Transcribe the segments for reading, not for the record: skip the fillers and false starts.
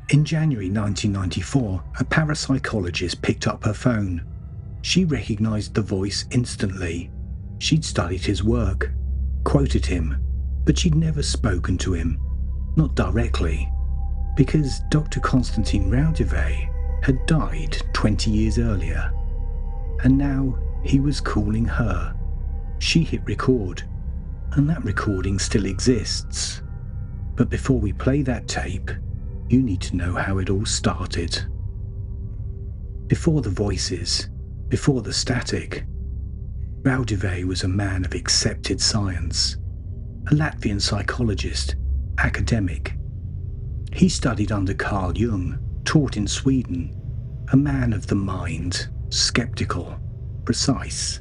In January 1994, a parapsychologist picked up her phone. She recognised the voice instantly. She'd studied his work, quoted him, but she'd never spoken to him, not directly, because Dr. Konstantin Raudive had died 20 years earlier. And now he was calling her. She hit record, and that recording still exists. But before we play that tape, you need to know how it all started. Before the voices, before the static, Raudive was a man of accepted science, a Latvian psychologist, academic. He studied under Carl Jung, taught in Sweden, a man of the mind, sceptical, precise.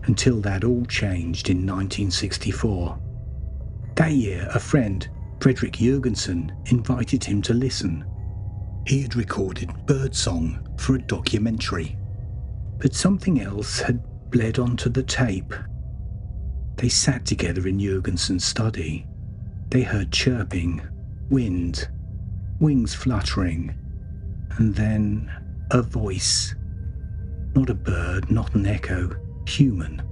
Until that all changed in 1964. That year, a friend, Fredrik Jurgensen, invited him to listen. He had recorded birdsong for a documentary, but something else had bled onto the tape. They sat together in Jurgensen's study. They heard chirping, wind, wings fluttering, and then a voice. Not a bird, not an echo, human,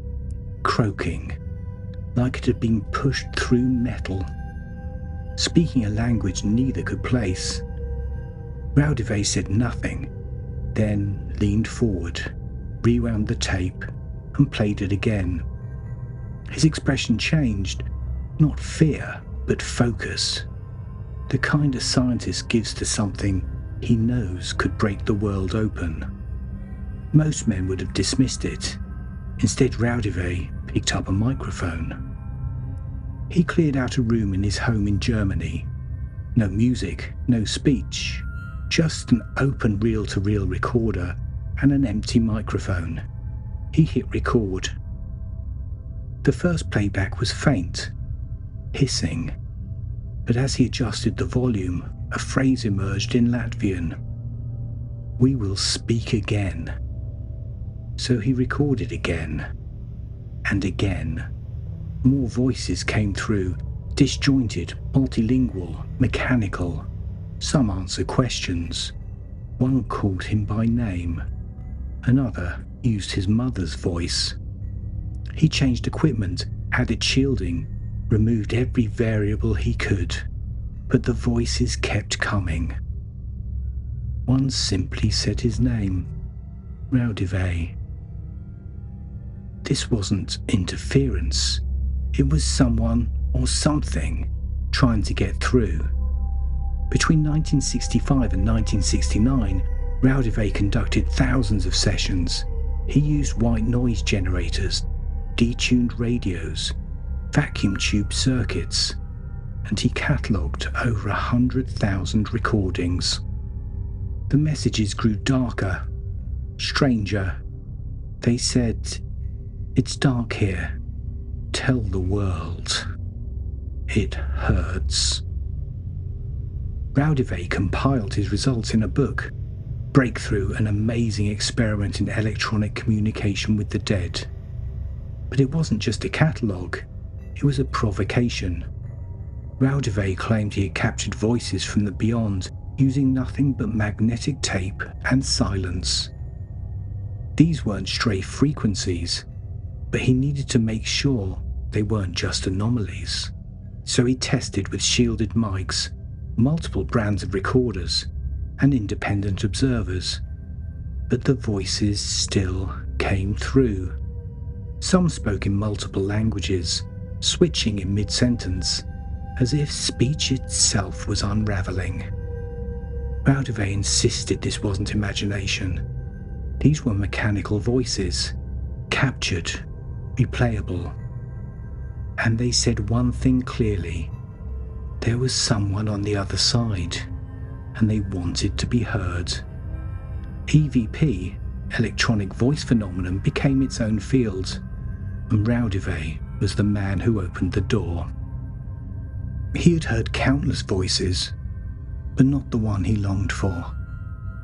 croaking, like it had been pushed through metal, speaking a language neither could place. Raudive said nothing, then leaned forward, rewound the tape, and played it again. His expression changed, not fear, but focus, the kind a scientist gives to something he knows could break the world open. Most men would have dismissed it. Instead, Raudive picked up a microphone. He cleared out a room in his home in Germany. No music, no speech, just an open reel-to-reel recorder and an empty microphone. He hit record. The first playback was faint, hissing, but as he adjusted the volume, a phrase emerged in Latvian. "We will speak again." So he recorded again, and again. More voices came through, disjointed, multilingual, mechanical. Some answered questions. One called him by name. Another used his mother's voice. He changed equipment, added shielding, removed every variable he could, but the voices kept coming. One simply said his name, Raudive. This wasn't interference. It was someone or something trying to get through. Between 1965 and 1969, Raudive conducted thousands of sessions. He used white noise generators, detuned radios, vacuum tube circuits, and he catalogued over 100,000 recordings. The messages grew darker, stranger. They said, "It's dark here. Tell the world. It hurts." Raudive compiled his results in a book, Breakthrough, an amazing experiment in electronic communication with the dead. But it wasn't just a catalogue, it was a provocation. Raudive claimed he had captured voices from the beyond using nothing but magnetic tape and silence. These weren't stray frequencies, but he needed to make sure they weren't just anomalies. So he tested with shielded mics, multiple brands of recorders, and independent observers. But the voices still came through. Some spoke in multiple languages, switching in mid-sentence, as if speech itself was unraveling. Raudive insisted this wasn't imagination. These were mechanical voices, captured, replayable. And they said one thing clearly. There was someone on the other side, and they wanted to be heard. EVP, electronic voice phenomenon, became its own field, and Raudive was the man who opened the door. He had heard countless voices, but not the one he longed for.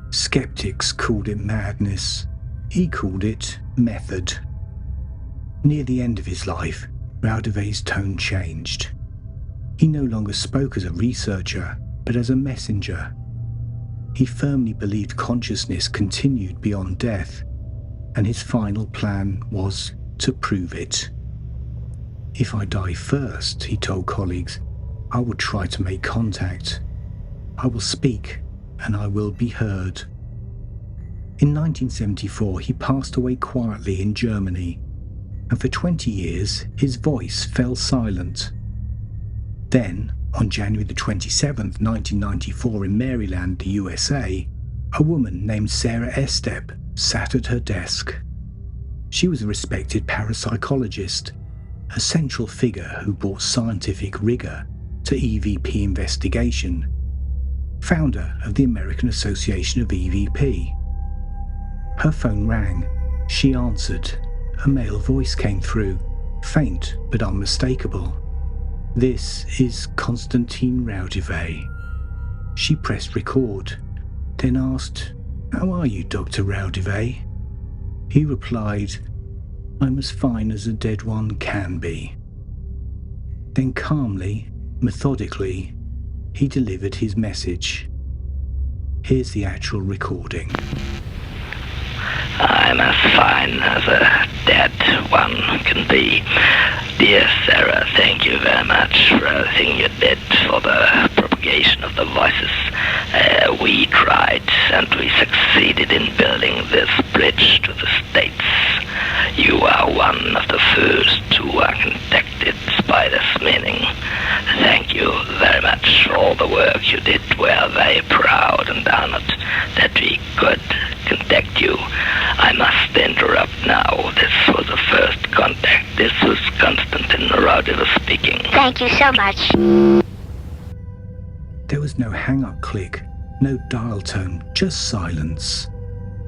Skeptics called it madness. He called it method. Near the end of his life, Raudive's tone changed. He no longer spoke as a researcher. but as a messenger. He firmly believed consciousness continued beyond death, and his final plan was to prove it. "If I die first," he told colleagues, "I will try to make contact. I will speak, and I will be heard." In 1974, he passed away quietly in Germany, and for 20 years his voice fell silent. Then, on January the 27th, 1994 in Maryland, the USA, a woman named Sarah Estep sat at her desk. She was a respected parapsychologist, a central figure who brought scientific rigor to EVP investigation, founder of the American Association of EVP. Her phone rang. She answered. A male voice came through, faint but unmistakable. "This is Konstantin Raudive." She pressed record, then asked, "How are you, Dr. Raudive?" He replied, "I'm as fine as a dead one can be." Then calmly, methodically, he delivered his message. Here's the actual recording. "I'm as fine as a dead one can be. Dear Sarah, thank you very much for everything you did for the propagation of the voices. We tried and we succeeded in building this bridge to the States. You are one of the first who are contacted by this meaning. Thank you very much for all the work you did. We are very proud and honored that we could contact you. I must interrupt now. This was the first contact. This was Konstantin Raudive speaking." Thank you so much. There was no hang-up click, no dial tone, just silence.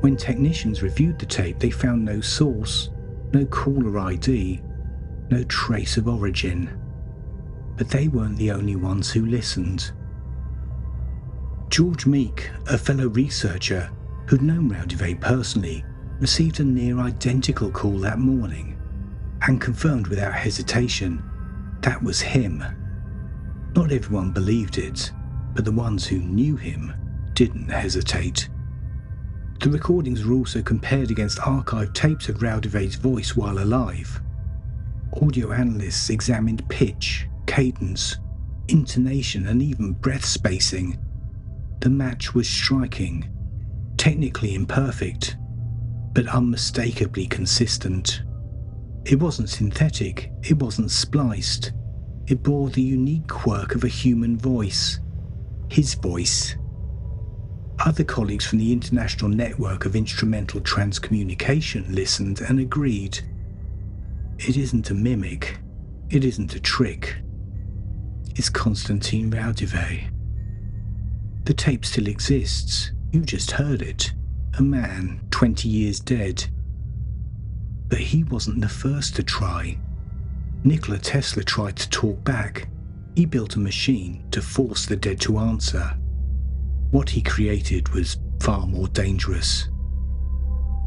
When technicians reviewed the tape, they found no source, no caller ID, no trace of origin. But they weren't the only ones who listened. George Meek, a fellow researcher who'd known Raudive personally, received a near-identical call that morning and confirmed without hesitation that was him. Not everyone believed it, but the ones who knew him didn't hesitate. The recordings were also compared against archived tapes of Raudive's voice while alive. Audio analysts examined pitch, cadence, intonation, and even breath spacing. The match was striking, technically imperfect, but unmistakably consistent. It wasn't synthetic, it wasn't spliced. It bore the unique quirk of a human voice. His voice. Other colleagues from the International Network of Instrumental Transcommunication listened and agreed. It isn't a mimic. It isn't a trick. It's Konstantin Raudive. The tape still exists. You just heard it. A man, 20 years dead. But he wasn't the first to try. Nikola Tesla tried to talk back. He built a machine to force the dead to answer. What he created was far more dangerous.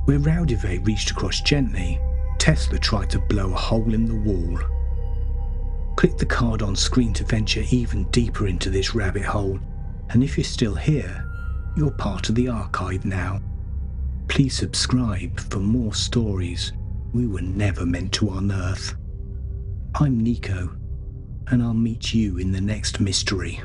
Where Raudive reached across gently, Tesla tried to blow a hole in the wall. Click the card on screen to venture even deeper into this rabbit hole, and if you're still here, you're part of the archive now. Please subscribe for more stories we were never meant to unearth. I'm Nico, and I'll meet you in the next mystery.